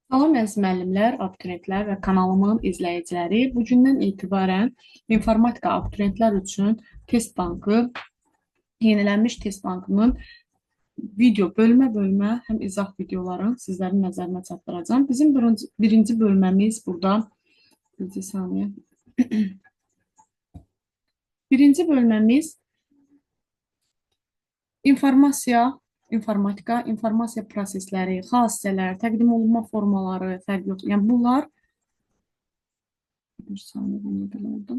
Salam əziz müəllimlər, abituriyentlər və kanalımın izləyiciləri. Bugündən etibarən informatika abituriyentlər üçün test bankı, yenilənmiş test bankının video bölmə həm izah videolarını sizlərin nəzərinə çatdıracağam. Bizim birinci bölməmiz burada. Bir saniyə. Birinci bölməmiz informatika, informasiya prosesləri, xassələr, təqdim olunma formaları, fərq yox. Yəni bunlar bir saniyə bunu belə oldu.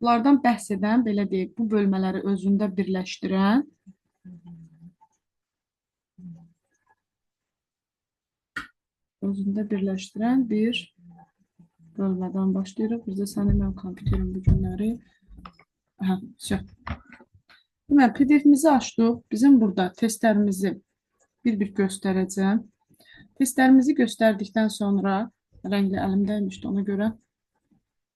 Bunlardan bəhs edən, belə deyək, bu bölmələri özündə birləşdirən bir bölmədən başlayırıq. Bizdə sənin mənim kompüterim bu günləri. Deməli, PDF-mizi açdıq. Bizim burada testlərimizi bir-bir göstərəcəm. Testlərimizi göstərdikdən sonra rəngli əlimdəymişdi ona görə.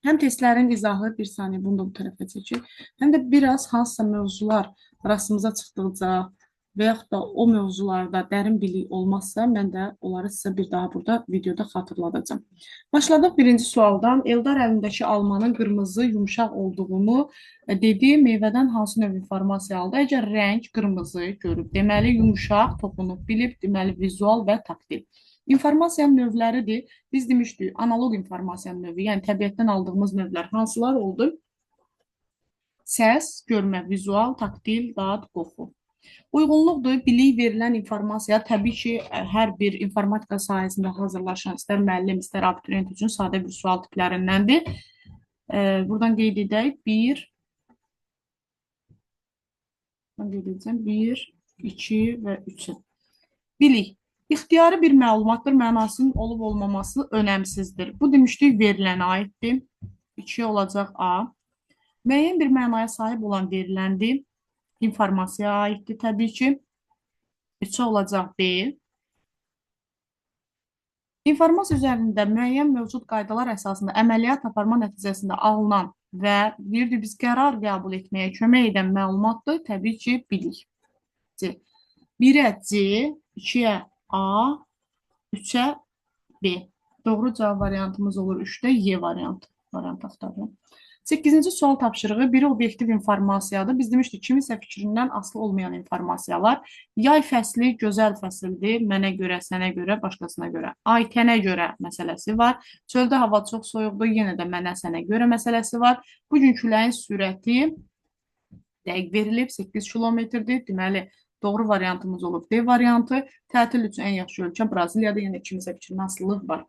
Həm testlərin izahı, bir saniyə bunu da bu tərəfə çəkir, həm də biraz hansısa mövzular rastımıza çıxdıqca və yaxud da o mövzularda dərin bilik olmazsa, mən də onları sizə bir daha burada videoda xatırladacağım. Başladıq birinci sualdan. Eldar əlindəki almanın qırmızı, yumşaq olduğunu dedi. Meyvədən hansı növ informasiya aldı? Əgər rəng qırmızı görüb, deməli yumşaq, toxunub bilib, deməli vizual və taktil. İnformasiyanın növləridir. Biz demişdik, analoq informasiyanın növü, yəni təbiətdən aldığımız növlər hansılar oldu? Səs, görmə, vizual, taktil, dad, qoxu. Uyğunluqdur, bilik verilən informasiya təbii ki, hər bir informatika sahəsində hazırlaşan, istər müəllim, istər abituriyent üçün sadə bir sual tiplərindəndir. Buradan qeyd edək, 1, 2 və 3. Bilik. İxtiyari bir məlumatdır, mənasının olub-olmaması önəmsizdir. Bu demişdik, verilənə aiddir. 2 olacaq A. Müəyyən bir mənaya sahib olan veriləndir. İnformasiyaya aiddir təbii ki. 3 olacaq B. İnformasiya üzərində müəyyən mövcud qaydalar əsasında əməliyyat aparma nəticəsində alınan və biz qərar qəbul etməyə kömək edən məlumatdır, təbii ki, bilik. C. 1-ə C, 2-ə A, 3-ə B. Doğru cavab variantımız olur 3-də Y variantı. Variant axtarıram. 8-ci sual tapşırığı biri obyektiv informasiyadır. Biz demişdik, kiminsə fikrindən asılı olmayan informasiyalar. Yay fəsli gözəl fəsildir. Mənə görə, sənə görə, başqasına görə. Aytənə görə məsələsi var. Çöldə hava çox soyuqdur. Yenə də mənə, sənə görə məsələsi var. Bugün küləyin sürəti dəqiq verilib 8 kilometrdir. Deməli, doğru variantımız olub D variantı. Tətil üçün ən yaxşı ölkə Braziliyadır. Yəni kiminsə fikrindən asılılıq var.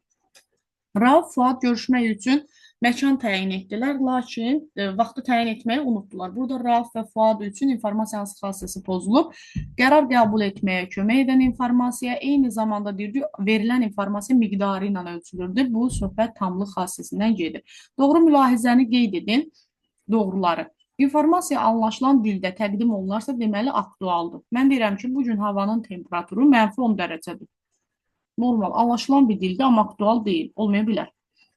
Rauf, Fuad görüşmək üçün məkan təyin etdilər, lakin vaxtı təyin etməyi unutdular. Burada Rauf və Fuad üçün informasiyanın xassəsi pozulub. Qərar qəbul etməyə kömək edən informasiya, eyni zamanda verilən informasiya miqdarı ilə ölçülürdür. Bu, söhbət tamlıq xassəsindən gedir. Doğru mülahizəni qeyd edin, doğruları. İnformasiya anlaşılan dildə təqdim olunarsa, deməli aktualdır. Mən deyirəm ki, bugün havanın temperaturu -10 dərəcədir. Normal, anlaşılan bir dildə, amma aktual deyil, olmaya bilər.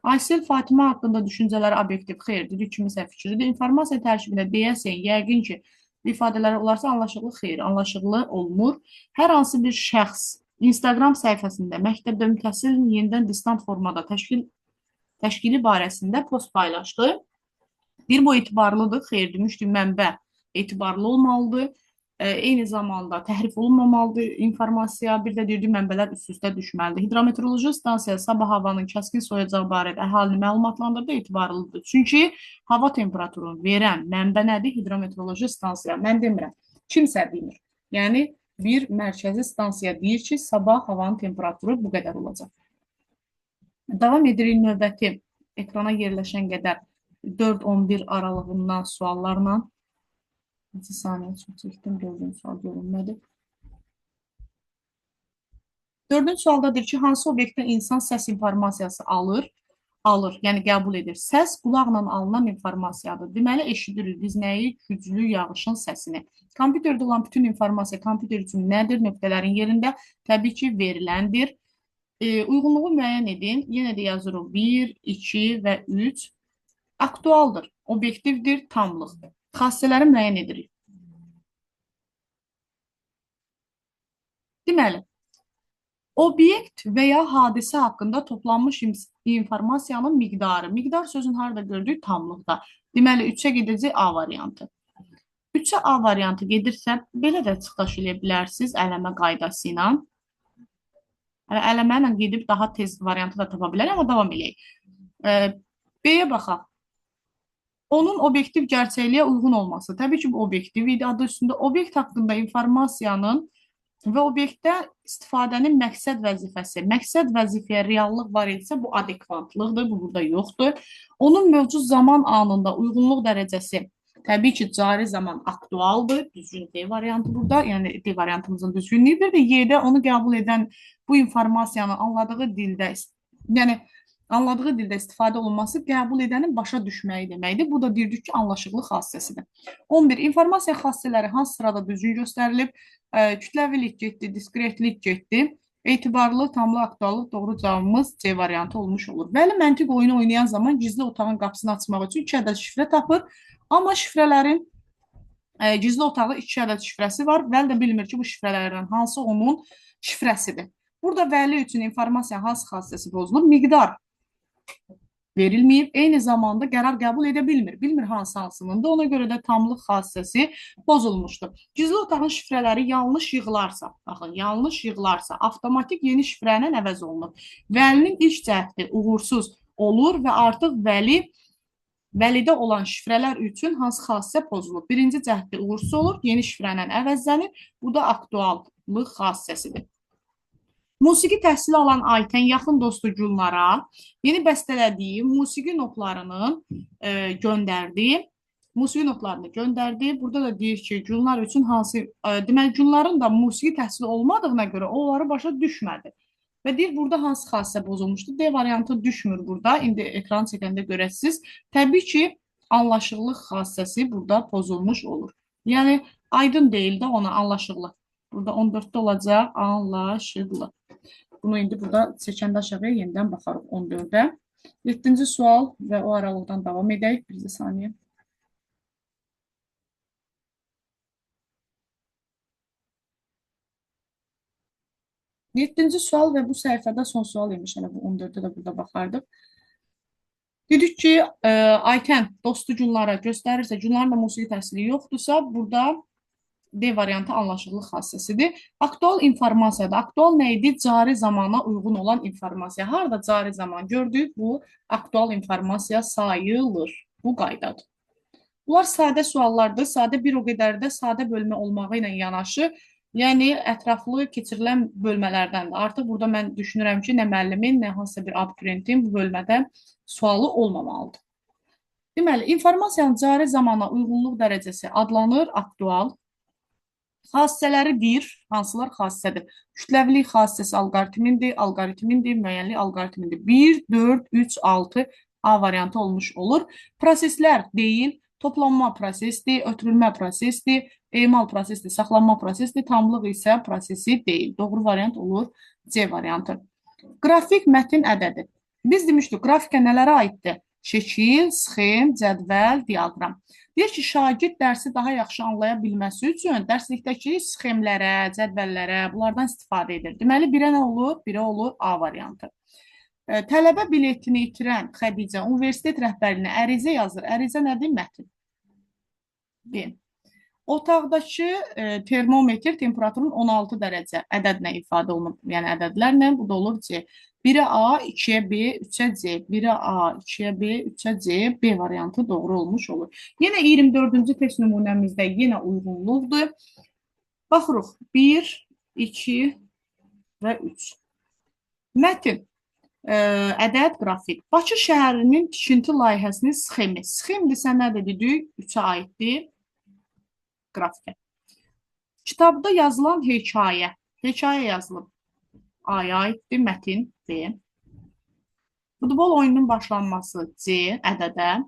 Aysel Fatimə haqqında düşüncələri obyektiv, xeyr, kiminsə fikridir. İnformasiya tərkibində deyəsən, yəqin ki, ifadələr olarsa anlaşıqlı, xeyr, anlaşıqlı olmur. Hər hansı bir şəxs Instagram səhifəsində məktəbdə mütəhsilin yenidən distant formada təşkili barəsində post paylaşdı. Bir, bu etibarlıdır, xeyr, demişdik, mənbə etibarlı olmalıdır. Eyni zamanda təhrif olunmamalıdır informasiya, bir də deyirdik, mənbələr üst-üstə düşməlidir. Hidrometeoroloji stansiya sabah havanın kəskin soyacağı barədə əhalini məlumatlandırdı, etibarlıdır. Çünki hava temperaturunu verən mənbə nədir? Hidrometeoroloji stansiya. Mən demirəm, kimsə demir. Yəni, bir mərkəzi stansiya deyir ki, sabah havanın temperaturu bu qədər olacaq. Davam edirik növbəti ekrana yerləşən qədər 4-11 aralığından suallarla. Neçə saniyə çox çəkdim, 4-cü sual görünmədi. 4-cü sualdadır ki, hansı obyektdən insan səs informasiyası alır, yəni qəbul edir. Səs qulaqla alınan informasiyadır. Deməli, eşidirik biz nəyi? Güclü yağışın səsini. Kompüterdə olan bütün informasiya kompüter üçün nədir? Nöqtələrin yerində təbii ki, veriləndir. Uyğunluğu müəyyən edin. Yenə də yazırıq 1, 2 və 3. Aktualdır, obyektivdir, tamlıqdır. Xassələri müəyyən edirik. Deməli, Obyekt və ya hadisə haqqında toplanmış informasiyanın miqdarı. Miqdar sözün harada gördük? Tamlıqda. Deməli, 3-ə gedəcək A variantı. 3-ə A variantı gedirsə, belə də çıxış edə bilərsiniz ələmə qaydası ilə. Ələmə ilə gedib daha tez variantı da tapa bilərik, amma davam edək. B-yə baxaq. Onun obyektiv gerçəkliyə uyğun olması. Təbii ki, bu obyektiv idi. Adı üstündə obyekt haqqında informasiyanın və obyektdə istifadənin məqsəd vəzifəsi. Məqsəd vəzifəyə reallıq var idisə, bu adekvatlıqdır, bu burada yoxdur. Onun mövcud zaman anında uyğunluq dərəcəsi təbii ki, cari zaman aktualdır. Düzgün D variantı burada, yəni D variantımızın düzgünlüyü. Bir də Y-də onu qəbul edən bu informasiyanın anladığı dildə, yəni anladığı dildə istifadə olunması qəbul edənin başa düşməyi deməkdir. Bu da deyirdik ki, anlaşıqlı xassəsidir. 11. İnformasiya xassələri hansı sırada düzgün göstərilib? Kütləvilik getdi, diskretlik getdi. Etibarlı, tamlı, aktuallıq doğru cavabımız C variantı olmuş olur. Bəli, məntiq oyunu oynayan zaman gizli otağın qapısını açmaq üçün 2 ədəd şifrə tapır. Amma şifrələrin gizli otaqda 2 ədəd şifrəsi var. Vəli də bilmir ki, bu şifrələrdən hansı onun şifrəsidir. Burada vəli üçün informasiya hansı xassəsi pozulur? Miqdar verilməyib, eyni zamanda qərar qəbul edə bilmir. Bilmir hansınındır. Ona görə də tamlıq xassəsi pozulmuşdur. Gizli otağın şifrələri yanlış yığılarsa, baxın, yanlış yığılarsa, avtomatik yeni şifrə ilə əvəz olunur. Vəlinin ilk cəhdi uğursuz olur və artıq vəlidə olan şifrələr üçün hansı xassə pozulur? Birinci cəhdi uğursuz olur, yeni şifrə ilə əvəzlənir. Bu da aktuallıq xassəsidir. Musiqi təhsili alan Aytən yaxın dostu Gülnara yeni bəstələdiyi musiqi notlarını göndərdi. Burada da deyir ki, Gülnar üçün hansı, deməli Gülnarın da musiqi təhsili olmadığına görə onları başa düşmədi. Və deyir, burada hansı xassə pozulmuşdur? D variantı düşmür burada. İndi ekran çəkəndə görəsiniz. Təbii ki, anlaşıqlıq xassəsi burada pozulmuş olur. Yəni, aydın deyil də ona anlaşıqlı. Burada 14-də olacaq, anlaşıqlı. Bunu indi burada çəkəndə aşağıya yenidən baxarıq 14-də. 7-ci sual və o aralıqdan davam edək. Bir saniyə. Yeddinci sual və bu səhifədə son sual imiş. Hələ bu 14-də də burada baxardıq. Dedik ki, Aytən dostu Gülnara göstərirsə, Gülnarın da musiqi təhsili yoxdursa, burada D variantı anlaşıqlıq xassəsidir. Aktual informasiyadır. Aktual nə idi? Cari zamana uyğun olan informasiya. Harada cari zaman gördük? Bu aktual informasiya sayılır. Bu qaydadır. Bunlar sadə suallardır. Sadə bir o qədər də sadə bölmə olmağı ilə yanaşı, yəni ətraflı keçirilən bölmələrdəndir. Artıq burada mən düşünürəm ki, nə müəllimin, nə hansısa bir abituriyentin bu bölmədə sualı olmamalıdır. Deməli, informasiyanın cari zamana uyğunluq dərəcəsi adlanır aktual. Xassələri bir, hansılar xassədir? Kütləvilik xassəsi alqoritmindir, müəyyənlik alqoritmindir. 1, 4, 3, 6 A variantı olmuş olur. Proseslər deyil, toplanma prosesdir, ötürülmə prosesdir, emal prosesdir, saxlanma prosesdir, tamlıq isə prosesi deyil. Doğru variant olur C variantı. Qrafik mətin ədədi. Biz demişdik, qrafika nələrə aiddir? Şəkil, sxem, cədvəl, diaqram. Deyir ki, şagird dərsi daha yaxşı anlaya bilməsi üçün dərslikdəki sxemlərə, cədvəllərə, bunlardan istifadə edir. Deməli, birə nə olur? Birə olur A variantı. Tələbə biletini itirən Xədicə universitet rəhbərinə ərizə yazır. Ərizə nədir? Mətin. B. Otaqdakı termometr temperaturun 16 dərəcə ədədlə ifadə olunub. Yəni ədədlərlə bu da olur C. 1-ə A, 2-yə B, 3-ə C. 1-ə A, 2-yə B, 3-ə C. B variantı doğru olmuş olur. Yenə 24-cü test nümunəmizdə yenə uyğunluqdur. Baxırıq. 1, 2 və 3. Mətin. Ədəd qrafik. Bakı şəhərinin tikinti layihəsinin sxemi. Sxemdirsə nə dedik? 3-ə aiddir. Qrafikə. Kitabda yazılan hekayə. Hekayə yazılıb. A-ya aiddir. Mətin B. Futbol oyununun başlanması C ədədə.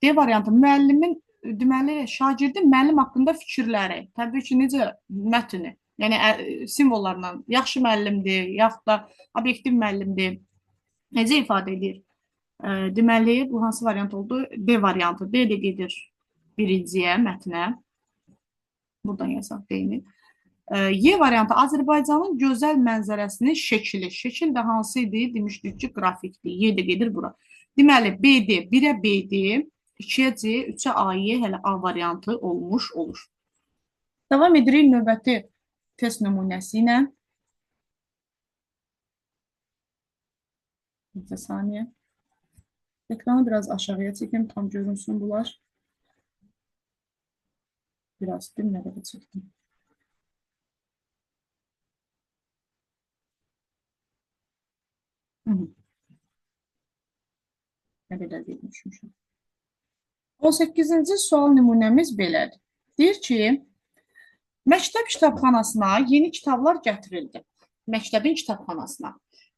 D variantı müəllimin, deməli, şagirdin müəllim haqqında fikirləri. Təbii ki, necə mətni. Yəni, simvollarla yaxşı müəllimdir, yaxud da obyektiv müəllimdir. Necə ifadə edir? Deməli, bu hansı variant oldu? D variantı. D də gedir birinciyə, mətnə. Buradan yazaq D-ni. Y variantı Azərbaycanın gözəl mənzərəsinin şəkili. Şəkil də hansı idi? Demişdik ki, qrafikdir. Y də gedir bura. Deməli, BD 1-ə BD, 2-yə C, 3-ə A-Y, hələ A variantı olmuş olur. Davam edirik növbəti test nümunəsi ilə. Bir saniyə. Ekranı biraz aşağıya çəkim, tam görünsün bunlar. Biraz bir nədə çəkdim. Nə qədər deyilmişmişim. 18-ci sual nümunəmiz belədir. Deyir ki, məktəb kitabxanasına yeni kitablar gətirildi. Məktəbin kitabxanasına.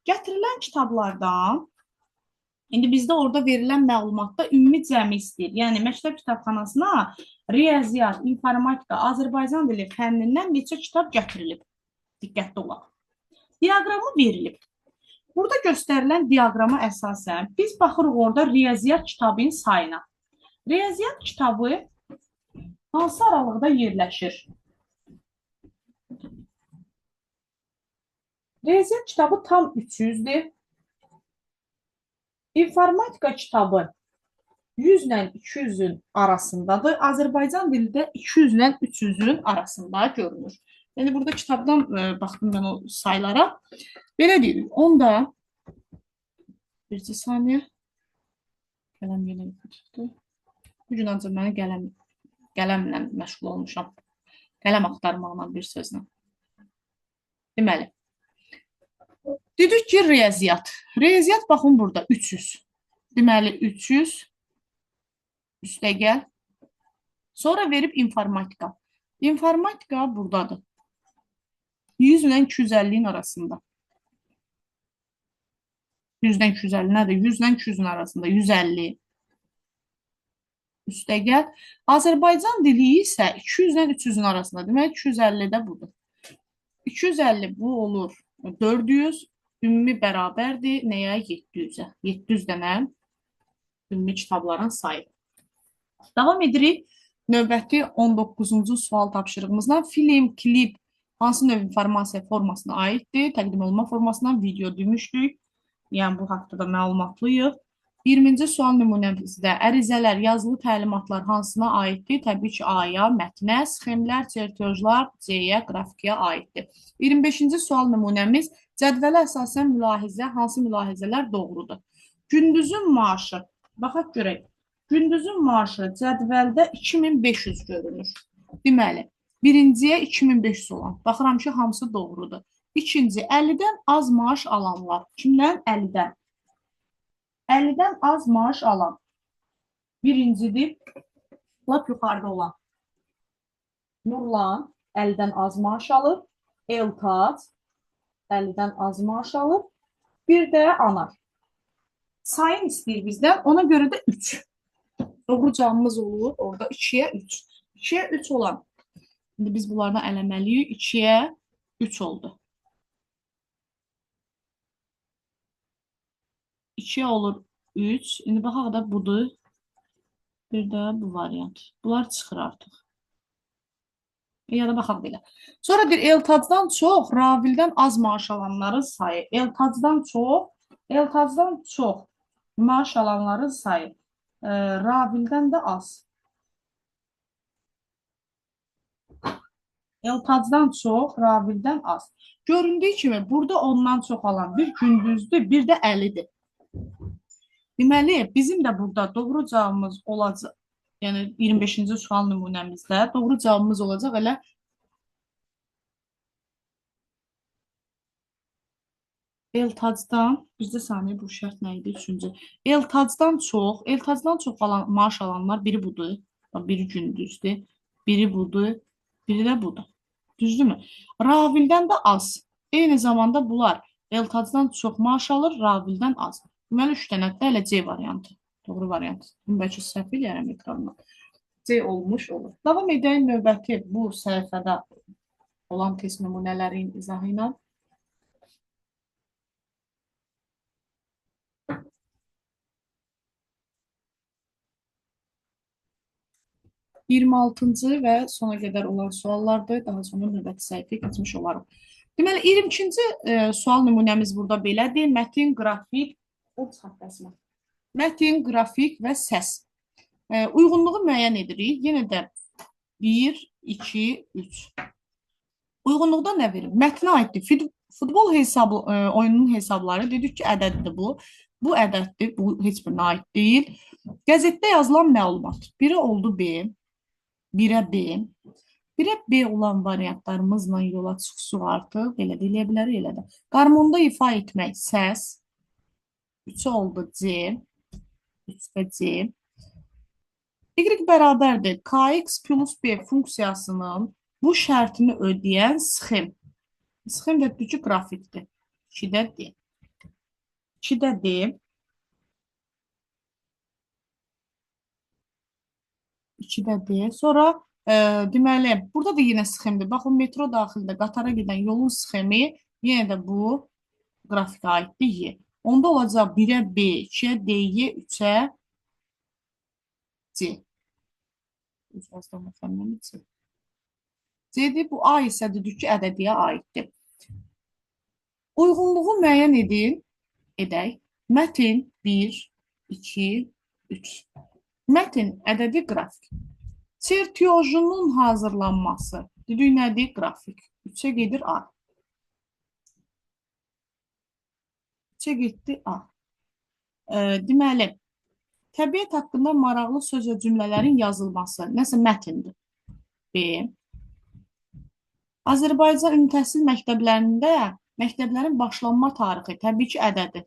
Gətirilən kitablardan, indi bizdə orada verilən məlumatda ümumi cəmi istəyir. Yəni, məktəb kitabxanasına riyaziyyat, informatika, Azərbaycan dili fənnindən neçə kitab gətirilib? Diqqətli olaq. Diaqramı verilib. Burada göstərilən diaqrama əsasən biz baxırıq orada riyaziyyat kitabının sayına. Riyaziyyat kitabı hansı aralıqda yerləşir? Riyaziyyat kitabı tam 300-dür. İnformatika kitabı 100 ilə 200-ün arasındadır. Azərbaycan dili də 200 ilə 300-ün arasında görünür. Yəni, burada kitabdan baxdım mən o saylara. Belə deyirik, onda bir saniyə qələm yenə çıxdı. Bu gün ancaq mənə qələmlə məşğul olmuşam. Qələm axtarmaqla bir sözlə. Deməli, dedik ki, riyaziyyat. Riyaziyyat, baxın burada, 300. Deməli, 300 üstə gəl. Sonra verib informatika. İnformatika buradadır. 100 ilə 250-in arasında. 100 ilə 250 nədir? 100 ilə 200-ün arasında. 150. Üstə gəl. Azərbaycan dili isə 200 ilə 300-ün arasında. Demək, 250 də budur. 250 bu olur 400. Ümumi bərabərdir. Nəyə? 700-ə. 700 dənə ümumi kitabların sayı. Davam edirik. Növbəti 19-cu sual tapşırığımızdan film, klip hansı növ informasiya formasına aiddir? Təqdim olunma formasından video demişdik. Yəni, bu haqda da məlumatlıyıq. 20-ci sual nümunəmizdə ərizələr, yazılı təlimatlar hansına aiddir? Təbii ki, A-ya, mətnə, sxemlər, çertyojlar, C-yə, qrafikaya aiddir. 25-ci sual nümunəmiz cədvələ əsasən mülahizə, hansı mülahizələr doğrudur? Gündüzün maaşı, baxaq görək. Gündüzün maaşı cədvəldə 2500 görünür. Deməli, birinciyə 2500 olan. Baxıram ki, hamısı doğrudur. İkinci, 50-dən az maaş alanlar. Kimdən? 50-dən. 50-dən az maaş alan. Birincidir, lap yuxarıda olan. Nurlan 50-dən az maaş alır. Eltac 50-dən az maaş alır. Bir də Anar. Sayın istəyir bizdən, ona görə də 3. Doğru cavabımız olur. Orada 2-yə 3. 2-yə 3 olan. İndi biz bunlardan eləməliyik. 2-yə 3 oldu. 2-yə olur 3. İndi baxaq da budur. Bir də bu variant. Bunlar çıxır artıq. Ya da baxaq belə. Sonra deyir, Eltacdan çox, Ravildən az maaş alanların sayı. Eltacdan çox maaş alanların sayı. Ravildən də az. Eltacdan çox, Ravildən az. Göründüyü kimi, burada ondan çox alan bir gündüzdür, bir də 50-dir. Deməli, bizim də burada doğru cavabımız olacaq. Yəni, 25-ci sual nümunəmizdə doğru cavabımız olacaq elə Eltacdan, bizdə saniyə bu şərt nə idi? Üçüncü. Eltacdan çox maaş alanlar biri budur. Biri gündüzdür. Biri budur. Biri də budur. Düzdürmü? Ravildən də az. Eyni zamanda bunlar Eltacdan çox maaş alır, Ravildən az. Deməli, 3 dənə də elə C variantı. Doğru variant. Bəlkə səhv eləyərəm ekranına. C olmuş olur. Davam edək növbəti bu səhifədə olan test nümunələrin izahı ilə. 26-cı və sona qədər olan suallardır. Daha sonra növbəti səhifəyə keçmiş olarıq. Deməli, 22-ci sual nümunəmiz burada belədir. Mətin, qrafik, mətin, qrafik və səs. Uyğunluğu müəyyən edirik. Yenə də 1, 2, 3. Uyğunluqda nə verir? Mətnə aiddir. Futbol oyununun hesabları dedik ki, ədəddir bu. Bu ədəddir, bu heç birinə aid deyil. Qəzetdə yazılan məlumat. 1-ə oldu B, 1-ə B. 1-ə B olan variantlarımızla yola çıxsıq artıq. Belə də eləyə bilərik, elə də. Qarmonda ifa etmək səs. 3-ə oldu C, 3-də C. Y bərabərdir. Kx plus B funksiyasının bu şərtini ödəyən sxem. Sxem də ki, qrafikdir. 2-də D. 2-də D. 2-də D. Sonra deməli, burada da yenə sxemdir. Baxın, metro daxilində qatara gedən yolun sxemi yenə də bu qrafikə aiddir Y. Onda olacaq 1-ə B, 2-ə D, Y, 3-ə C. C-dir, bu A isə dedik ki, ədədiyə aiddir. Uyğunluğu müəyyən edək. Mətin 1, 2, 3. Mətin ədədi qrafik. Çertyojunun hazırlanması. Dedik nədir? Qrafik. 3-ə gedir A. 3-ə getdi A. Deməli, təbiət haqqında maraqlı söz və cümlələrin yazılması. Nəsə mətindir. B. Azərbaycan ümumi təhsil məktəblərində məktəblərin başlanma tarixi təbii ki, ədədir.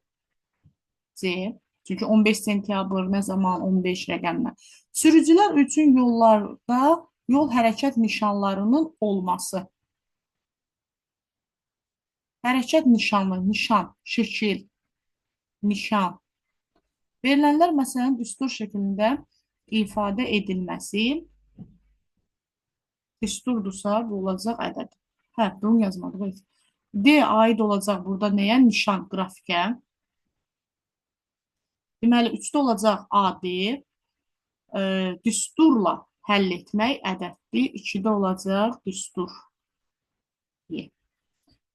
C. Çünki 15 sentyabr nə zaman 15 rəqəmlə. Sürücülər üçün yollarda yol hərəkət nişanlarının olması. Hərəkət nişanı, nişan, şəkil, nişan. Verilənlər məsələn düstur şəklində ifadə edilməsi düsturdursa, bu olacaq ədəd. Hə, bunu yazmadıq. D aid olacaq burada nəyə? Nişan, qrafikə. Deməli, 3-də olacaq AD. Düsturla həll etmək ədəddir. 2-də olacaq düstur. Y.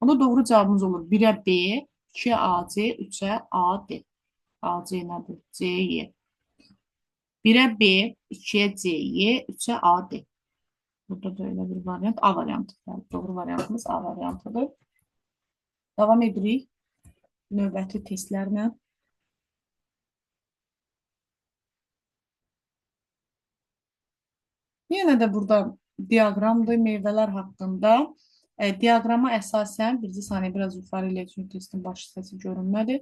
Onda doğru cavabımız olur. 1-ə B, 2-ə AC, 3-ə AD. AC nədir? CY. 1-ə B, 2-ə CY, 3-ə AD. Burada da öyle bir variant. A variantı. Yani doğru variantımız A variantıdır. Devam edirik. Növbəti testlərlə. Yenə də burada diaqramdır meyvələr haqqında. Diaqrama əsasən, birinci saniyə biraz yuxarı ilə üçün testin baş hissəsi görünmədi.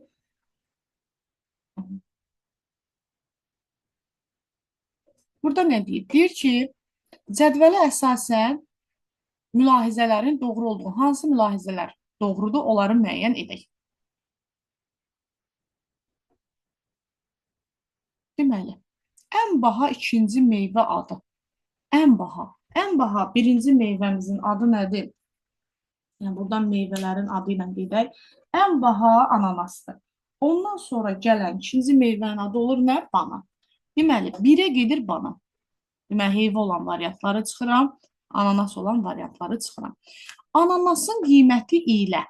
Burada nə deyir? Deyir ki, cədvələ əsasən mülahizələrin doğru olduğu, hansı mülahizələr doğrudur, onları müəyyən edək. Deməli, ən baha ikinci meyvə adı. Ən baha. Ən baha birinci meyvəmizin adı nədir? Yəni, buradan meyvələrin adı ilə gedək. Ən baha ananasdır. Ondan sonra gələn ikinci meyvənin adı olur nə? Banan. Deməli, 1-ə gedir banan. Deməli, heyvə olan variantları çıxıram. Ananas olan variantları çıxıram. Ananasın qiyməti ilə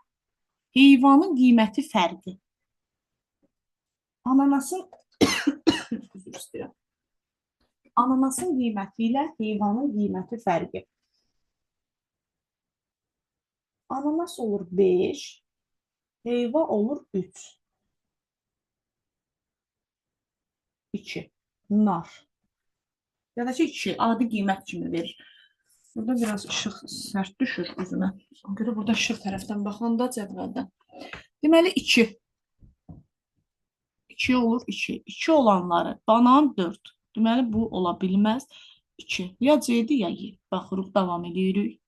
heyvanın qiyməti fərqi. Ananasın üzr istəyirəm. Ananasın qiyməti ilə heyvanın qiyməti fərqi. Ananas olur 5, heyva olur 3. 2. Nar. Ya da ki 2. Adi qiymət kimi verir. Burada biraz işıq sərt düşür üzümə. Görə burada işıq tərəfdən baxanda cədvəldən. Deməli 2. 2 olur 2. 2 olanları banan 4. Deməli bu ola bilməz. 2. Ya C'dir ya Y. Baxırıq, davam edirik.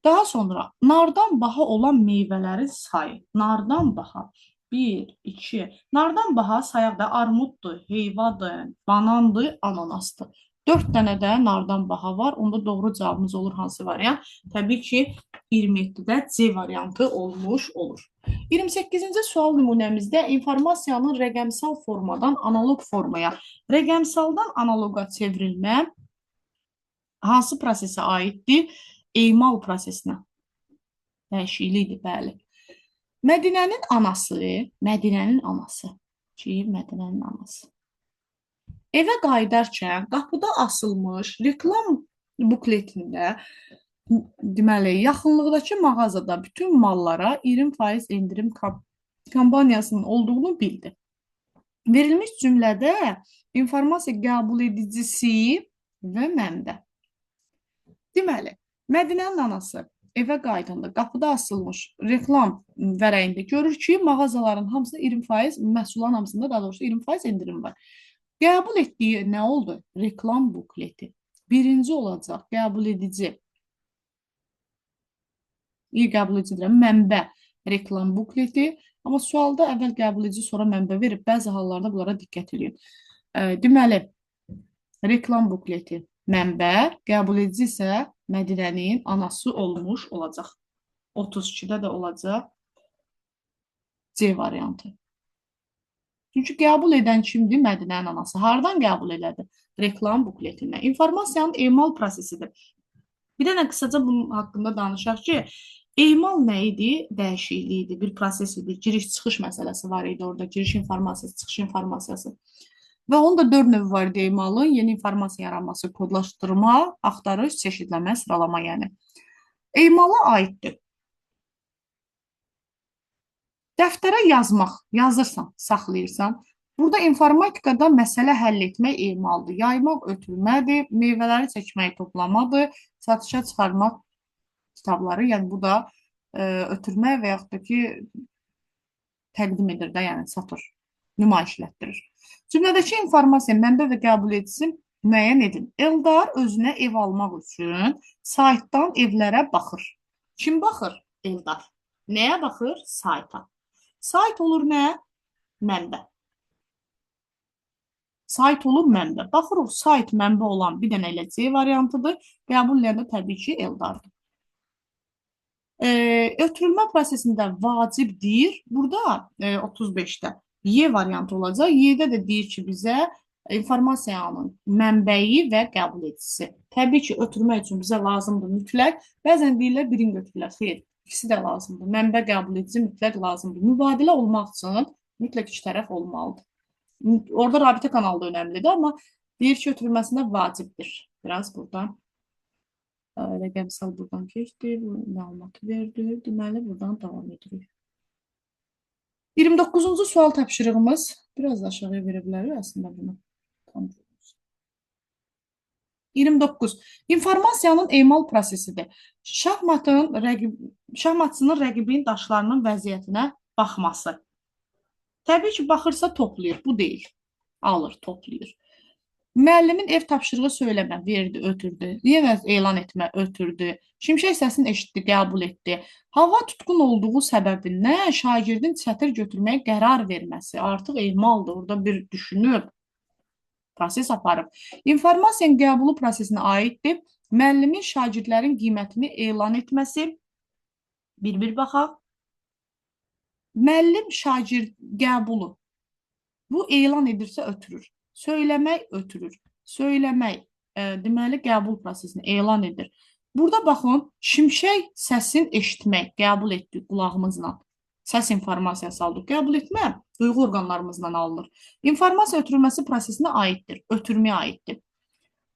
Daha sonra nardan baha olan meyvələrin sayı. Nardan baha. 1, 2. Nardan baha sayaq da armuddur, heyvadır, banandır, ananasdır. 4 dənə də nardan baha var. Onda doğru cavabımız olur hansı variant? Təbii ki, 27-də C variantı olmuş olur. 28-ci sual nümunəmizdə informasiyanın rəqəmsal formadan analog formaya, rəqəmsaldan analoqa çevrilmə Hansı prosesə aiddir? Emal prosesinə. Dəyişiklikdir, bəli. Mədinənin anası ki, Mədinənin anası. Evə qayıdarkən qapıda asılmış reklam bukletində deməli, yaxınlıqdakı mağazada bütün mallara 20% endirim kampaniyasının olduğunu bildi. Verilmiş cümlədə informasiya qəbul edicisi və mənbə. Deməli, Mədinənin anası evə qayıdanda qapıda asılmış reklam vərəqində görür ki, mağazaların hamısında 20%, məhsulların hamısında daha doğrusu 20% endirim var. Qəbul etdiyi nə oldu? Reklam bukleti. Birinci olacaq qəbul edici. Qəbul edicilər mənbə reklam bukleti. Amma sualda əvvəl qəbul edici, sonra mənbə verib. Bəzi hallarda bunlara diqqət edin. Deməli, reklam bukleti mənbə, qəbul edici isə Mədinənin anası olmuş olacaq. 32-də də olacaq C variantı. Çünki qəbul edən kimdir? Mədinənin anası. Hardan qəbul elədi? Reklam bukletindən. İnformasiyanın emal prosesidir. Bir dənə qısaca bunun haqqında danışaq ki, emal nə idi? Dəyişiklik idi, bir proses idi. Giriş-çıxış məsələsi var idi orada. Giriş informasiyası, çıxış informasiyası. Və onun da 4 növü var idi emalın. Yeni informasiya yaranması, kodlaşdırma, axtarış, çeşidləmə, sıralama yəni. Emala aiddir. Dəftərə yazmaq, yazırsan, saxlayırsan. Burada informatikada məsələ həll etmək emaldır. Yaymaq ötürmədir, meyvələri çəkmək toplamadır, satışa çıxarmaq kitabları, yəni bu da ötürmək və yaxud da ki, təqdim edir də, yəni satır, nümayiş etdirir. Cümlədəki informasiya mənbə və qəbul edicisi müəyyən edin. Eldar özünə ev almaq üçün saytdan evlərə baxır. Kim baxır? Eldar. Nəyə baxır? Sayta. Sayt olur nə? Mənbə. Sayt olur mənbə. Baxırıq, sayt mənbə olan bir dənə elə C variantıdır. Qəbul edən də təbii ki, Eldardır. Ötürülmə prosesində vacibdir. Burada 35-də Y variantı olacaq. Y-də də deyir ki, bizə informasiyanın mənbəyi və qəbul edicisi. Təbii ki, ötürmək üçün bizə lazımdır mütləq. Bəzən deyirlər, birini götürürlər. Xeyr, ikisi də lazımdır. Mənbə, qəbul edici mütləq lazımdır. Mübadilə olmaq üçün mütləq iki tərəf olmalıdır. Orada rabitə kanalı da önəmlidir, amma deyir ki, ötürülməsində vacibdir. Biraz buradan rəqəmsal buradan keçdi, məlumatı verdi. Deməli, buradan davam edirik. 29-cu sual tapşırığımız, biraz da aşağıya verə bilərik əslində bunu. 29. İnformasiyanın emal prosesidir. Şahmatçının rəqibin daşlarının vəziyyətinə baxması. Təbii ki, baxırsa toplayır, bu deyil. Alır, toplayır. Müəllimin ev tapşırığı söyləmə, verdi, ötürdü. Yenə elan etmə, ötürdü. Şimşək səsini eşitdi, qəbul etdi. Hava tutqun olduğu səbəbindən şagirdin çətir götürməyə qərar verməsi. Artıq emaldır, orada bir düşünüb, proses aparıb. İnformasiyanın qəbulu prosesinə aiddir. Müəllimin şagirdlərin qiymətini elan etməsi. Bir-bir baxaq. Müəllim şagird qəbulu. Bu elan edirsə ötürür. Söyləmək ötürür. Söyləmək, deməli, qəbul prosesini elan edir. Burada baxın, şimşək səsin eşitmək, qəbul etdik qulağımızla. Səs informasiyası aldıq. Qəbul etmə, duyğu orqanlarımızdan alınır. İnformasiya ötürülməsi prosesinə aiddir, ötürməyə aiddir.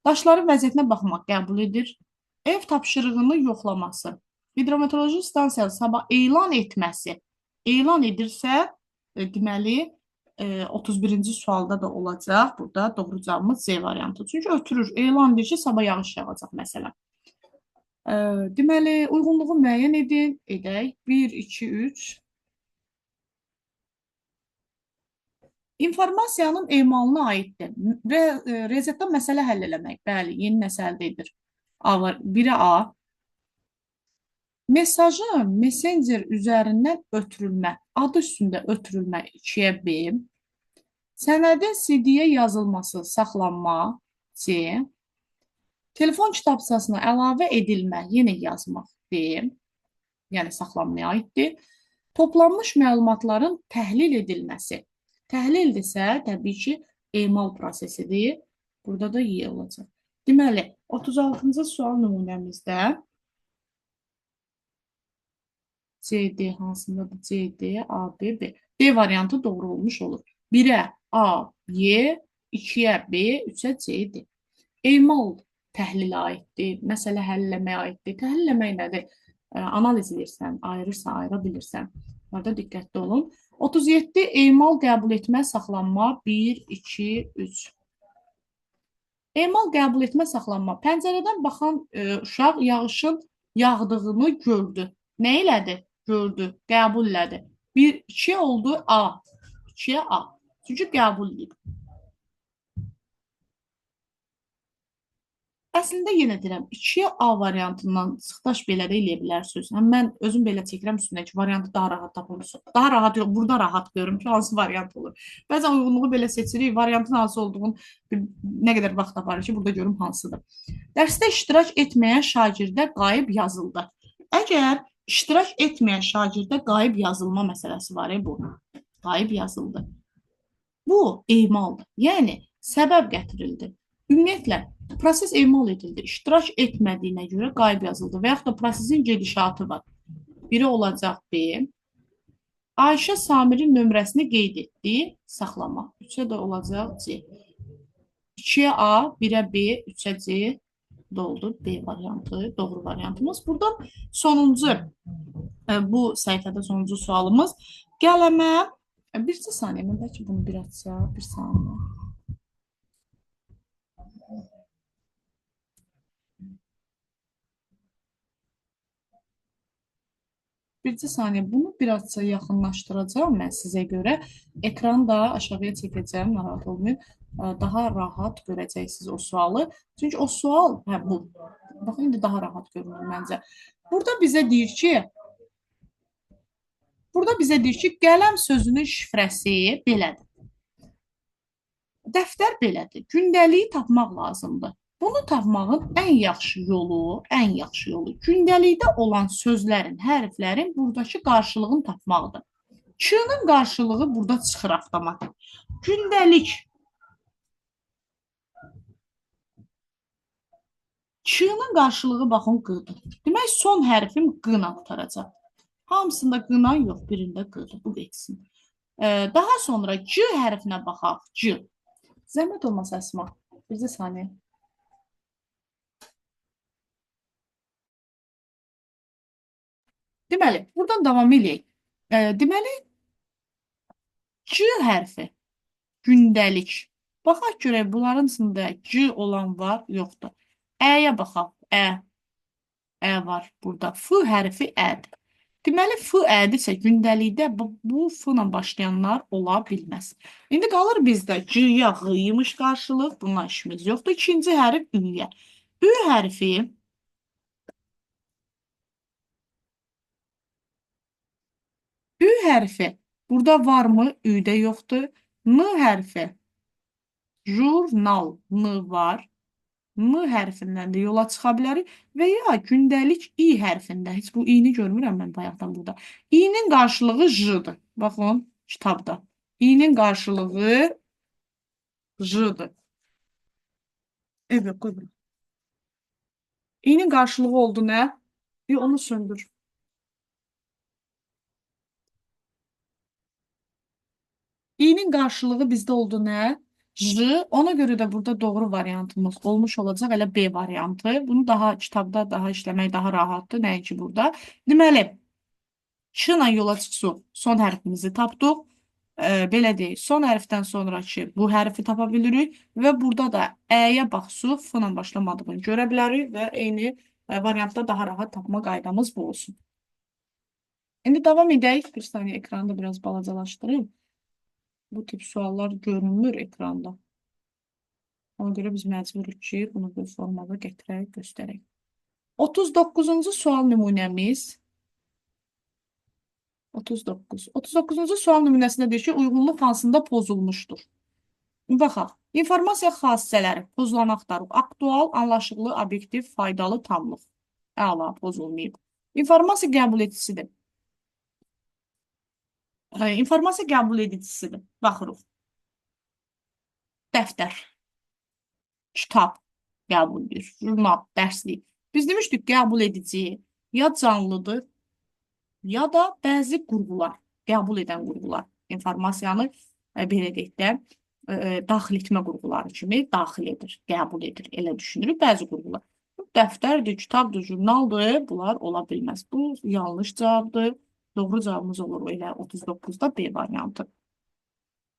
Daşların vəziyyətinə baxmaq qəbul edir. Ev tapşırığını yoxlaması. Hidrometeoroloji stansiyanın sabah elan etməsi. Elan edirsə, deməli, 31-ci sualda da olacaq. Burada doğru cavabımız C variantı. Çünki ötürür, elan edir ki, sabah yağış yağacaq məsələn. Deməli, uyğunluğu müəyyən edin. Edək. 1, 2, 3. İnformasiyanın emalına aiddir. Riyaziyyatdan məsələ həll eləmək. Bəli, yeni nəsə əldə edir. A var. 1-ə A. Mesajın messenger üzərindən ötürülmə, adı üstündə ötürülmə 2-yə B. Sənədin CD-yə yazılması, saxlanma C. Telefon kitabçasına əlavə edilmə, yenə yazmaq D. Yəni saxlanmaya aiddir. Toplanmış məlumatların təhlil edilməsi. Təhlildirsə, təbii ki, emal prosesidir. Burada da Y olacaq. Deməli, 36-cı sual nümunəmizdə CD hansındadır? CD, A, B, B. B variantı doğru olmuş olur. 1-ə A, Y, 2-yə B, 3-ə C, D. Emal təhlilə aiddir, məsələ həll eləməyə aiddir. Təhlil eləmək nədir? Analiz edirsən, ayırırsan, ayıra bilirsən. Burada diqqətli olun. 37 emal qəbul etmə, saxlanma 1, 2, 3. Emal qəbul etmə, saxlanma. Pəncərədən baxan uşaq yağışın yağdığını gördü. Nə elədi? Gördü, qəbul elədi. 1, 2 oldu A. 2-yə A. Çünki qəbul edib. Əslində yenə deyirəm, 2-yə A variantından çıxdaş belə də eləyə bilərsiniz. Həm mən özüm belə çəkirəm üstündəki variantı daha rahat tapılmışım. Daha rahat yox, burada rahat görürüm ki, hansı variant olur. Bəzən uyğunluğu belə seçirik, variantın hansı olduğunu nə qədər vaxt aparır ki, burada görüm hansıdır. Dərsdə iştirak etməyən şagirdə qayıb yazıldı. Əgər iştirak etməyən şagirdə qayıb yazılma məsələsi var, bu. Qayıb yazıldı. Bu ehmaldır. Yəni, səbəb gətirildi. Ümumiyyətlə, proses emal edildi. İştirak etmədiyinə görə qayıb yazıldı və yaxud da prosesin gedişatı var. Biri olacaq B. Ayşə Samirin nömrəsini qeyd etdi, saxlama. 3-ə də olacaq C. 2-yə A, 1-ə B, 3-ə C oldu. B variantı, doğru variantımız. Buradan sonuncu, bu səhifədə sonuncu sualımız. Qələmə, bir saniyə, mən bəlkə bunu bir açsaq, bir saniyə. Bircə saniyə, bunu birazca yaxınlaşdıracağam mən sizə görə. Ekranı da aşağıya çəkəcəm, narahat olmayın. Daha rahat görəcəksiniz o sualı. Çünki o sual, bu. Baxın, indi daha rahat görünür məncə. Burada bizə deyir ki, qələm sözünün şifrəsi belədir. Dəftər belədir. Gündəliyi tapmaq lazımdır. Bunu tapmağın ən yaxşı yolu gündəlikdə olan sözlərin, hərflərin buradakı qarşılığını tapmaqdır. Ç-nın qarşılığı burada çıxır avtomatik. Gündəlik. Ç-nın qarşılığı baxın qıdır. Demək, son hərfim qına qutaracaq. Hamısında qına yox, birində qıdır. Bu geçsin. Daha sonra C hərfinə baxaq. C. Zəhmət olmasa Əsma. Bircə saniyə. Deməli, buradan davam edək. Deməli, C hərfi, gündəlik. Baxaq görək, bunların içində C olan var, yoxdur. Ə-yə baxaq, Ə var burada. F hərfi Ədir. Deməli, F ədirsə gündəlikdə bu F ilə başlayanlar ola bilməz. İndi qalır bizdə C-yə Ğ-ymış qarşılıq, bununla işimiz yoxdur. İkinci hərf Ü-yə. Ü hərfi Ü hərfi burada varmı? Ü-də yoxdur. N hərfi jurnal, N var. M hərfindən də yola çıxa bilərik və ya gündəlik İ hərfində. Heç bu İ-ni görmürəm mən bayaqdan burada. İ-nin qarşılığı J-dır. Baxın, kitabda. İ-nin qarşılığı J-dır. Evet, qoy bura. İ-nin qarşılığı oldu nə? Onu söndür. İ-nin qarşılığı bizdə oldu nə? J. Ona görə də burada doğru variantımız olmuş olacaq, elə B variantı. Bunu daha kitabda daha işləmək daha rahatdır, nəinki burada. Deməli, Ç-la yola çıxsaq, son hərfimizi tapdıq. Belə deyək, son hərfdən sonraki bu hərfi tapa bilirik və burada da Ə-yə baxsaq, F-la başlamadığını görə bilərik və eyni variantda daha rahat tapma qaydamız bu olsun. İndi davam edək. Bir saniyə ekranı da biraz balacalaşdırayım. Bu tip suallar görünmür ekranda. Ona görə biz məcburuq ki, bunu bu formada gətirək, göstərək. 39-cu sual nümunəmiz 39. 39-cu sual nümunəsində deyir ki, uyğunluq hansında pozulmuşdur. Baxaq, informasiya xassələri pozulan axtarıq. Aktual, anlaşıqlı, obyektiv, faydalı, tamlıq. Əla, pozulmayıb. İnformasiya qəbul edicisidir. İnformasiya qəbul edicisidir. Baxırıq. Dəftər, kitab, qəbul edir. Jurnal, dərslik. Biz demişdik qəbul edici ya canlıdır, ya da bəzi qurğular, qəbul edən qurğular informasiyanı belə deyək də daxil etmə qurğuları kimi daxil edir, qəbul edir. Elə düşünürük bəzi qurğular. Dəftərdir, kitabdır, jurnaldır, bunlar ola bilməz. Bu yanlış cavabdır. Doğru cavabımız olur elə 39-da B variantı.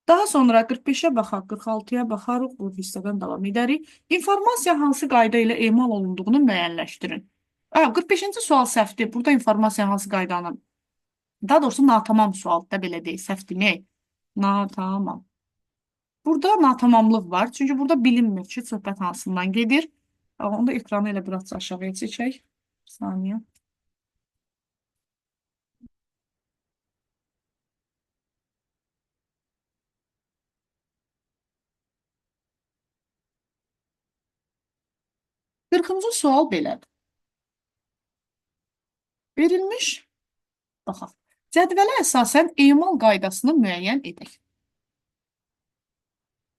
Daha sonra 45-ə baxaq, 46-ya baxarıq, bu hissədən davam edərik. İnformasiya hansı qayda ilə emal olunduğunu müəyyənləşdirin. 45-ci sual səhvdir. Burada informasiya hansı qaydanın? Daha doğrusu natamam sual da belə deyil, səhv demək. Natamam. Burada natamamlıq var. Çünki burada bilinmir ki, söhbət hansından gedir. Onda ekranı elə biraz aşağıya çəkək. Bir saniyə. Qırxıncı sual belədir. Verilmiş, baxaq. Cədvələ əsasən emal qaydasını müəyyən edək.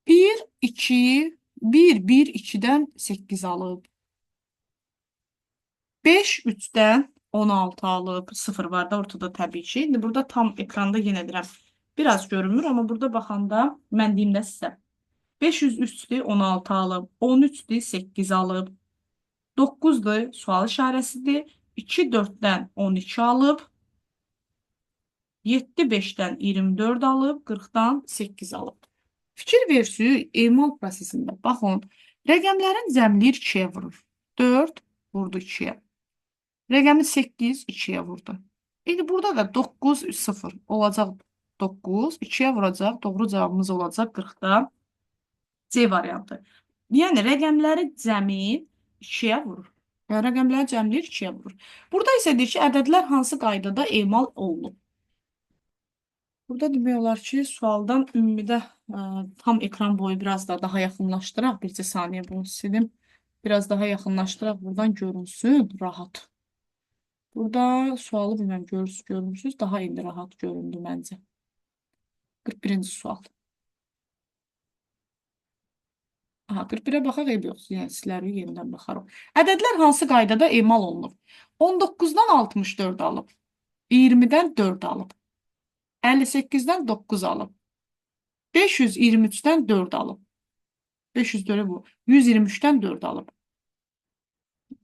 1, 2, 1, 1, 2-dən 8 alıb. 5, 3-dən 16 alıb. 0 var da ortada təbii ki. İndi burada tam ekranda yenə deyirəm. Biraz görünmür, amma burada baxanda mən deyim də sizə. 503-dür, 16 alıb. 13-dür, 8 alıb. 9-dur, sual işarəsidir. 2, 4-dən 12 alıb. 7, 5-dən 24 alıb. 40-dan 8 alıb. Fikir versiyonu emal prosesində. Baxın, rəqəmlərin cəmliyi 2-yə vurur. 4 vurdu 2-yə. Rəqəmi 8 2-yə vurdu. İndi burada da 9, 0 olacaq 9. 2-yə vuracaq. Doğru cavabımız olacaq 40-da C variantı. Yəni, rəqəmləri cəmi 2-yə vurur. Yəni, rəqəmləri cəmləyir 2-yə vurur. Burada isə deyir ki, ədədlər hansı qaydada emal olunub? Burada demək olar ki, sualdan ümumidə tam ekran boyu biraz da daha yaxınlaşdıraq. Bircə saniyə bunu silim. Biraz daha yaxınlaşdıraq. Buradan görünsün rahat. Burada sualı bilməm görmürsünüz. Daha indi rahat göründü məncə. 41-ci sual. Aha, 41-ə baxaq, eyb yox. Yəni, sizləri yenidən baxarıq. Ədədlər hansı qaydada emal olunur? 19-dan 64 alıb. 20-dən 4 alıb. 58-dən 9 alıb. 523-dən 4 alıb. 504-ə bu. 123-dən 4 alıb.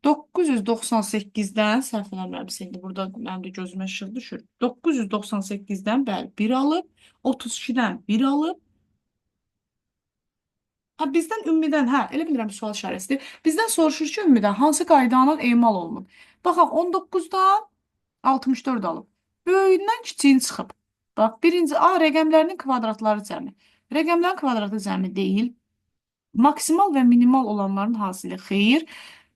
998-dən, səhv eləmirəmsə, indi burada mənim də gözümə işıq düşür. 998-dən bəli 1 alıb. 32-dən 1 alıb. Ha, bizdən ümumidən, hə, elə bilirəm sual işarəsidir. Bizdən soruşur ki, ümumidən hansı qaydanın emal olunur? Baxaq, 19-dan 64 alıb. Böyüyündən kiçiyin çıxıb. Bax, birinci A rəqəmlərinin kvadratları cəmi. Rəqəmlərin kvadratı cəmi deyil. Maksimal və minimal olanların hasili xeyir.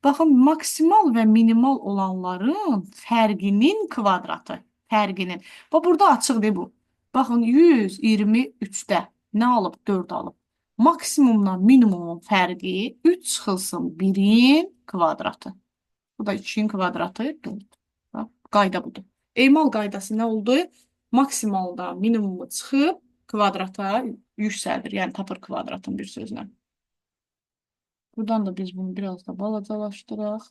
Baxın, maksimal və minimal olanların fərqinin kvadratı. Fərqinin. Bax, burada açıqdır bu. Baxın, 123-də nə alıb? 4 alıb. Maksimumla minimumun fərqi 3 çıxılsın 1-in kvadratı. Bu da 2-in kvadratı 4. Qayda budur. Emal qaydası nə oldu? Maksimalda minimumu çıxıb kvadrata yüksəldir. Yəni tapır kvadratın bir sözlə. Buradan da biz bunu biraz da balacalaşdıraq.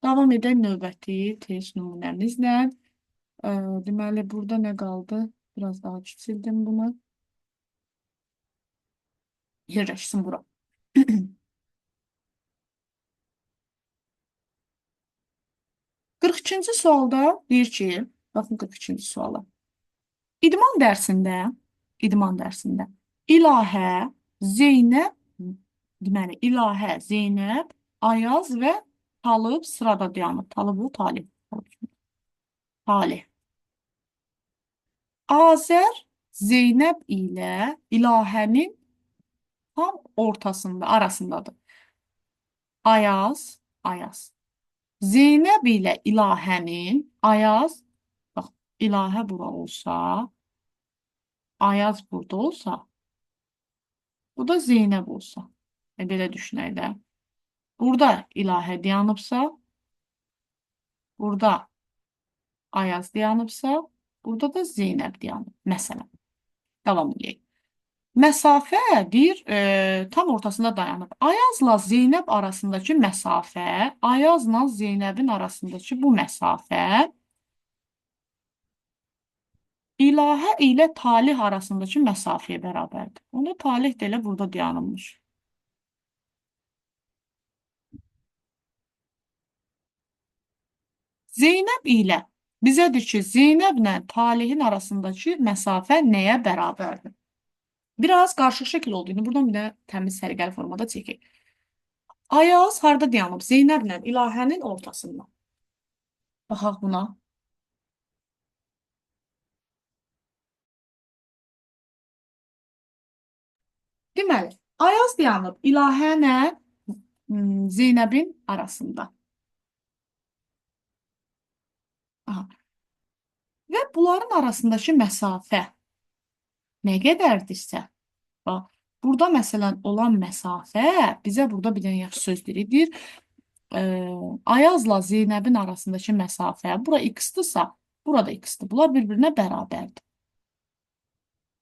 Davam edək növbəti test nümunəmizlə. Deməli, burada nə qaldı? Biraz daha kiçildim bunu. Yerləşsin bura. 42-ci sualda deyir ki, baxın 42-ci suala. İdman dərsində İlahə, Zeynəb, deməli, İlahə, Zeynəb, Ayaz və Talib sırada dayanıb. Talib bu, Talib. Talib. Azər Zeynəb ilə İlahənin tam ortasında, arasındadır. Ayaz. Zeynəb ilə İlahənin, Ayaz, bax, İlahə bura olsa, Ayaz burada olsa, bu da Zeynəb olsa. Belə düşünək də. Burada İlahə dayanıbsa, burada Ayaz dayanıbsa, burada da Zeynəb dayanıb. Məsələn, davam edək. Məsafə deyir, tam ortasında dayanıb. Ayazla Zeynəb arasındakı məsafə, Ayazla Zeynəbin arasındakı bu məsafə, İlahə ilə Talih arasındakı məsafəyə bərabərdir. Onda Talih də elə burada dayanılmış. Zeynəb ilə bizədir ki, Zeynəblə Talihin arasındakı məsafə nəyə bərabərdir? Biraz qarışıq şəkil oldu. İndi buradan bir də təmiz səliqəli formada çəkək. Ayaz harda dayanıb? Zeynəblə İlahənin ortasında. Baxaq buna. Deməli, Ayaz dayanıb İlahə ilə Zeynəbin arasında. Aha. Və bunların arasındakı məsafə nə qədərdirsə, bax, burada məsələn olan məsafə bizə burada bir dənə yaxşı söz dilidir. Ayazla Zeynəbin arasındakı məsafə, bura x-dırsa, burada x-dır. Bunlar bir-birinə bərabərdir.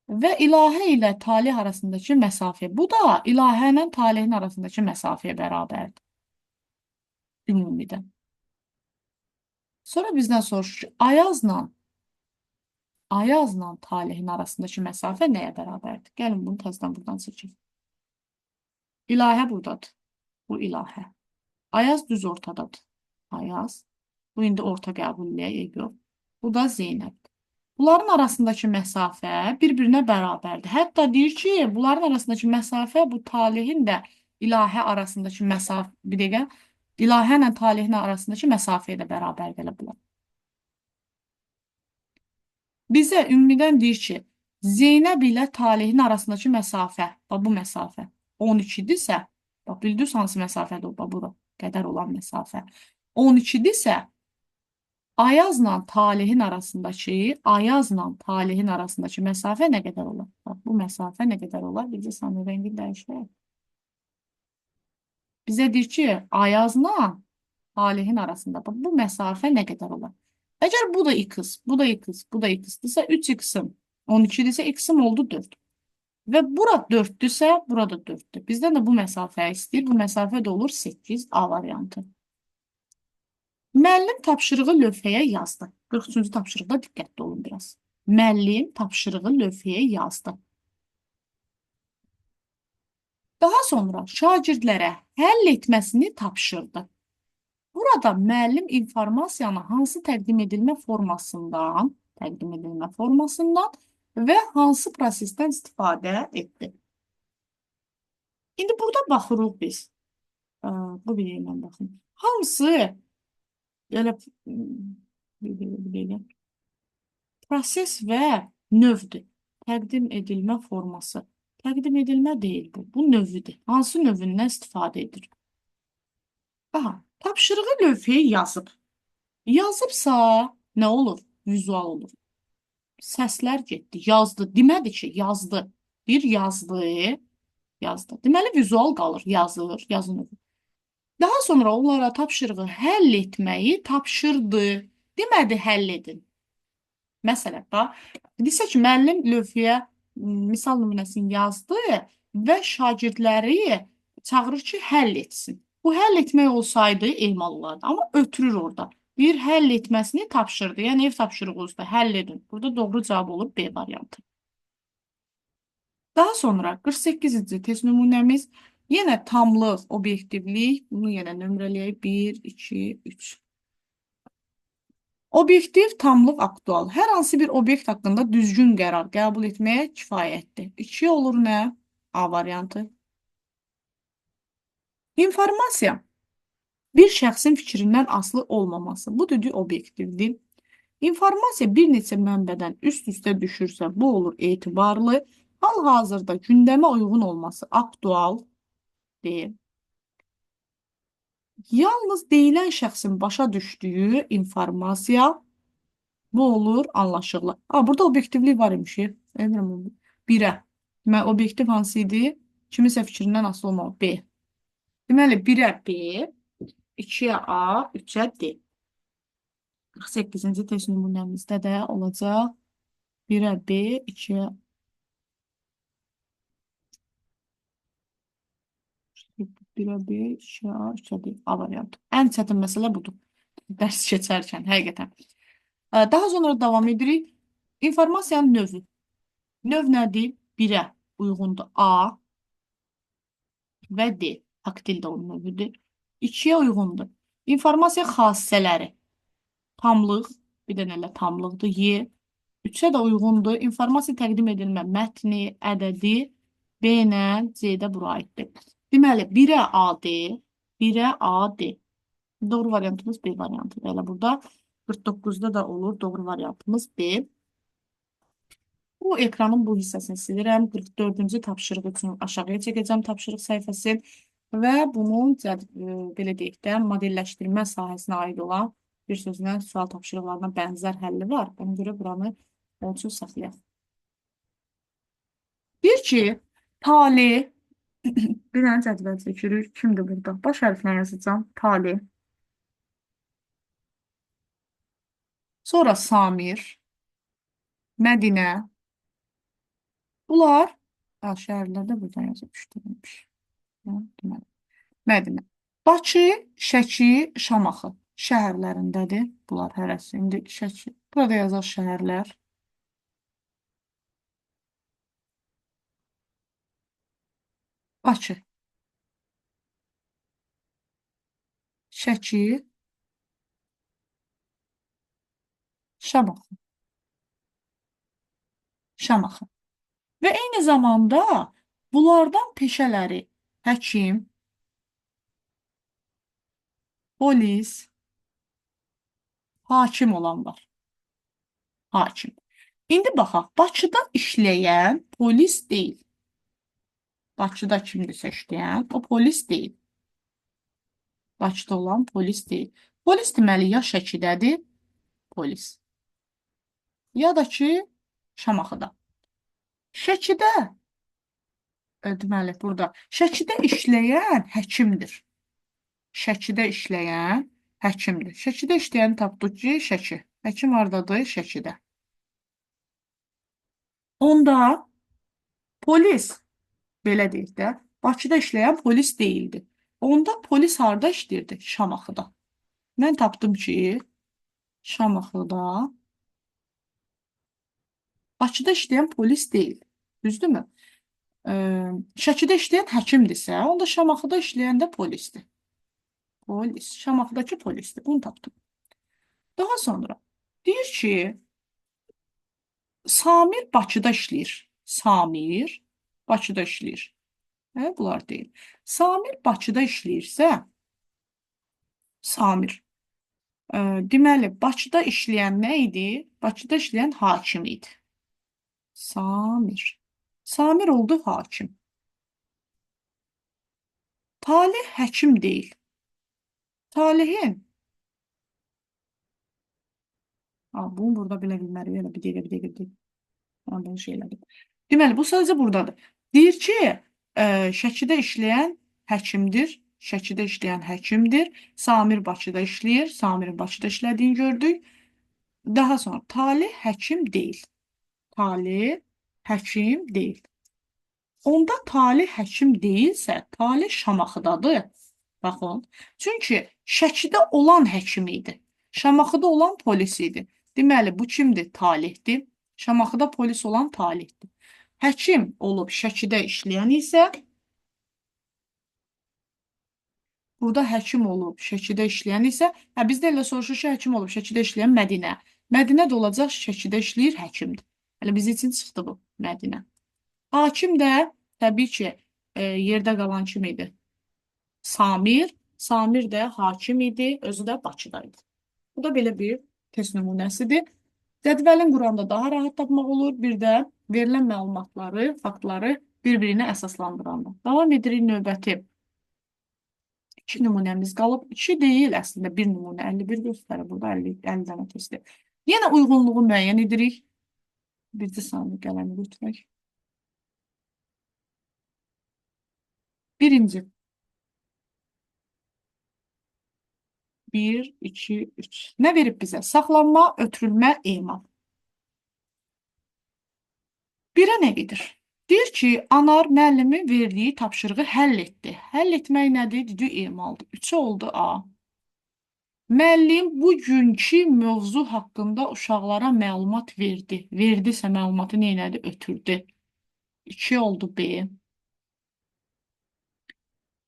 Və ilahə ilə talih arasındakı məsafə, bu da ilahə ilə talihin arasındakı məsafəyə bərabərdir. Ümumidə. Sonra bizdən soruşur ki, Ayazla talihin arasındakı məsafə nəyə bərabərdir? Gəlin bunu təzədən buradan seçək. İlahə buradadır. Bu ilahə. Ayaz düz ortadadır. Ayaz. Bu indi orta qəbul eləyək, yox. Bu da Zeynəb. Bunların arasındakı məsafə bir-birinə bərabərdir. Hətta deyir ki, bunların arasındakı məsafə bu talihin də ilahə arasındakı məsafə, bir dəqiqə, ilahə ilə talihin arasındakı məsafəyə də bərabərdir elə bunlar. Bizə ümumidən deyir ki, Zeynəb ilə talihin arasındakı məsafə, bu məsafə 12-dirsə, bax, bildiniz hansı məsafədir o, bura qədər olan məsafə. 12-dirsə, Ayazla talihin arasındakı məsafə nə qədər olar? Bax, bu məsafə nə qədər olar? Bizə sanı rəngi dəyişək. Bizə deyir ki, Ayazla talihin arasında bax, bu məsafə nə qədər olar? Əgər bu da x, bu da x, bu da x-dirsə 3x-im, 12-dirsə x-im oldu 4. Və bura 4-dürsə, burada 4-dür. Bizdən də bu məsafə istəyir. Bu məsafə də olur 8, A variantı. Müəllim tapşırığı lövhəyə yazdı. 43-cü tapşırıqda diqqətli olun biraz. Müəllim tapşırığı lövhəyə yazdı. Daha sonra şagirdlərə həll etməsini tapşırdı. Burada müəllim informasiyanı hansı təqdim edilmə formasından və hansı prosesdən istifadə etdi? İndi burada baxırıq biz. Bu bir ilə baxın. Hansı elə proses və növdür. Təqdim edilmə forması. Təqdim edilmə deyil bu. Bu növüdür. Hansı növündən istifadə edir? Aha, tapşırığı lövhəyə yazıb. Yazıbsa nə olur? Vizual olur. Səslər getdi, yazdı. Demədi ki, yazdı. Bir yazdı, yazdı. Deməli, vizual qalır, yazır, yazın. Daha sonra onlara tapşırığı həll etməyi tapşırdı. Demədi, həll edin. Məsələn, desə ki, müəllim lövhəyə misal nümunəsini yazdı və şagirdləri çağırır ki, həll etsin. Bu həll etmək olsaydı ehmal olardı, amma ötürür orada. Bir həll etməsini tapşırdı. Yəni ev tapşırığı olsa həll edin. Burada doğru cavab olur B variantı. Daha sonra 48-ci test nümunəmiz yenə tamlıq, obyektivlik. Bunu yenə nömrələyək. 1, 2, 3. Obyektiv, tamlıq, aktual. Hər hansı bir obyekt haqqında düzgün qərar qəbul etməyə kifayətdir. 2 olur nə? A variantı. İnformasiya bir şəxsin fikrindən asılı olmaması. Bu düdü obyektivdir. İnformasiya bir neçə mənbədən üst-üstə düşürsə, bu olur etibarlı. Hal-hazırda gündəmə uyğun olması aktual deyil. Yalnız deyilən şəxsin başa düşdüyü informasiya bu olur anlaşıqlı. Burada obyektivlik var imiş. Birə. Deməli, obyektiv hansı idi? Kimisə fikrindən asılı olmalı. B. Deməli, 1-ə B, 2-yə A, 3-ə D. 48-ci test nümunəmizdə də olacaq 1-ə B, 2-yə 1'ə 5, 2'ə 3'ə 1. A variantı. Ən çətin məsələ budur. Dərs keçərkən, həqiqətən. Daha sonra davam edirik. İnformasiyanın növü. Növ nədir? 1'ə uyğundur A və D. Taktil də onun növüdür. 2'yə uyğundur. İnformasiya xassələri. Tamlıq, bir dənə elə tamlıqdır. Y. 3'ə də uyğundur. İnformasiya təqdim edilmə mətni, ədədi B ilə C də bura aiddir. Deməli, 1'ə AD, 1'ə AD. Doğru variantımız B variantıdır. Elə burada 49'da da olur. Doğru variantımız B. Bu ekranın bu hissəsini silirəm. 44-cü tapşırıq üçün aşağıya çəkəcəm tapşırıq səhifəsi və bunun belə deyək də modelləşdirmə sahəsinə aid olan bir sözlə sual tapşırıqlarına bənzər həlli var. Ona görə buranı olsun saxlayaq. Bir ki, tali bir dənə cədvəl çəkirik. Kimdir burada? Baş hərflə yazacağım. Tali. Sonra Samir, Mədinə. Bunlar şəhərlərdə buradan yazılmışdır. Deməli, Mədinə. Bakı, Şəki, Şamaxı şəhərlərindədir. Bunlar hərəsi. İndi Şəki. Burada yazaq şəhərlər. Bakı, Şəki, Şamaxı. Şamaxı. Və eyni zamanda bunlardan peşələri həkim, polis, hakim olan var. Hakim. İndi baxaq, Bakıda işləyən polis deyil. Bakıda kimdirsə işləyən, o polis deyil. Bakıda olan polis deyil. Polis deməli ya Şəkidədir, polis. Ya da ki, Şamaxıda. Şəkidə, deməli, burada. Şəkidə işləyən həkimdir. Şəkidə işləyən həkimdir. Şəkidə işləyəni tapdıq ki, Şəki. Həkim hardadır? Şəkidə. Onda polis, belə deyək də, Bakıda işləyən polis deyildi. Onda polis harda işləyirdi? Şamaxıda. Mən tapdım ki, Şamaxıda. Bakıda işləyən polis deyil. Düzdürmü? Şəkidə işləyən həkimdirsə, onda Şamaxıda işləyən də polisdir. Polis. Şamaxıdakı polisdir. Bunu tapdım. Daha sonra deyir ki, Samir Bakıda işləyir. Samir Bakıda işləyir. Bunlar deyil. Samir Bakıda işləyirsə, Samir. Deməli, Bakıda işləyən nə idi? Bakıda işləyən hakim idi. Samir. Samir oldu hakim. Talih həkim deyil. Talihin. Bunu burada bilə bilmərik. Elə bir dəqiqə. Bunu şey elədim. Deməli, bu sadəcə buradadır. Deyir ki, Şəkidə işləyən həkimdir. Şəkidə işləyən həkimdir. Samir Bakıda işləyir. Samirin Bakıda işlədiyini gördük. Daha sonra Talih həkim deyil. Talih həkim deyil. Onda Talih həkim deyilsə, Talih Şamaxıdadır. Baxın. Çünki Şəkidə olan həkim idi. Şamaxıda olan polis idi. Deməli, bu kimdir? Talihdir. Şamaxıda polis olan Talihdir. Həkim olub Şəkidə işləyən isə, burada həkim olub Şəkidə işləyən isə, bizdə elə soruşur ki, həkim olub Şəkidə işləyən Mədinə. Mədinə də olacaq Şəkidə işləyir, həkimdir. Elə biz üçün çıxdı bu, Mədinə. Hakim də təbii ki, yerdə qalan kim idi? Samir. Samir də hakim idi, özü də Bakıdaydı. Bu da belə bir test nümunəsidir. Cədvəlin quranda daha rahat tapmaq olur. Bir də verilən məlumatları, faktları bir-birinə əsaslandıranda. Davam edirik növbəti. 2 nümunəmiz qalıb. 2 deyil əslində, 1 nümunə. 51 göstərir. Burada 50 dənə testdir. Yenə uyğunluğu müəyyən edirik. Bircə saniyə qələmi götürək. Birinci. 1, 2, 3. Nə verib bizə? Saxlanma, ötürülmə, emal. 1'ə nə gedir? Deyir ki, Anar müəllimin verdiyi tapşırığı həll etdi. Həll etmək nədir? Düdü emaldır. 3 oldu A. Müəllim bugünkü mövzu haqqında uşaqlara məlumat verdi. Verdisə məlumatı neynədi? Ötürdü. 2 oldu B.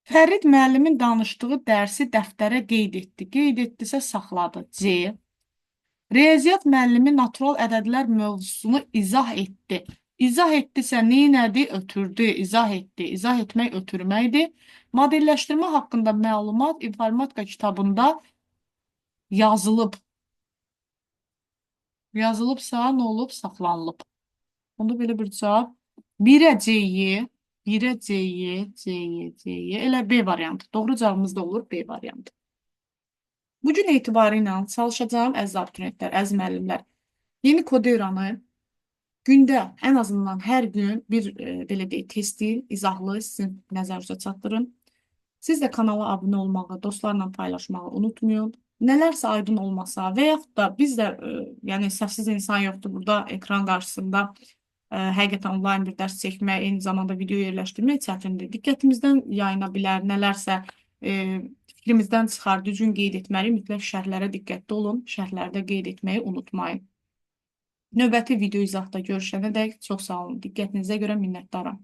Fərid müəllimin danışdığı dərsi dəftərə qeyd etdi. Qeyd etdisə saxladı. C. Riyaziyyat müəllimi natural ədədlər mövzusunu izah etdi. İzah etdisə neynədi? Ötürdü. İzah etdi. İzah etmək ötürməkdir. Modelləşdirmə haqqında məlumat informatika kitabında yazılıb. Yazılıbsa nə olub? Saxlanılıb. Onda belə bir cavab. 1-ə C-yi, 1-ə C-yi, C-yi, C-yi. Elə B variantı. Doğru cavabımız da olur B variantı. Bugün etibarı ilə çalışacağım əziz abituriyentlər, əziz müəllimlər. Yeni Kodeyranı gündə ən azından hər gün bir belə deyək testi, izahlı sizin nəzərinizə çatdırın. Siz də kanala abunə olmağı, dostlarla paylaşmağı unutmayın. Nələrsə aydın olmasa və yaxud da biz də yəni səhvsiz insan yoxdur burada ekran qarşısında həqiqətən onlayn bir dərs çəkmək, eyni zamanda video yerləşdirmək çətindir. Diqqətimizdən yayına bilər, nələrsə fikrimizdən çıxar, düzgün qeyd etməli, mütləq şərhlərə diqqətli olun, şərhlərdə qeyd etməyi unutmayın. Növbəti video izahda görüşənədək çox sağ olun. Diqqətinizə görə minnətdaram.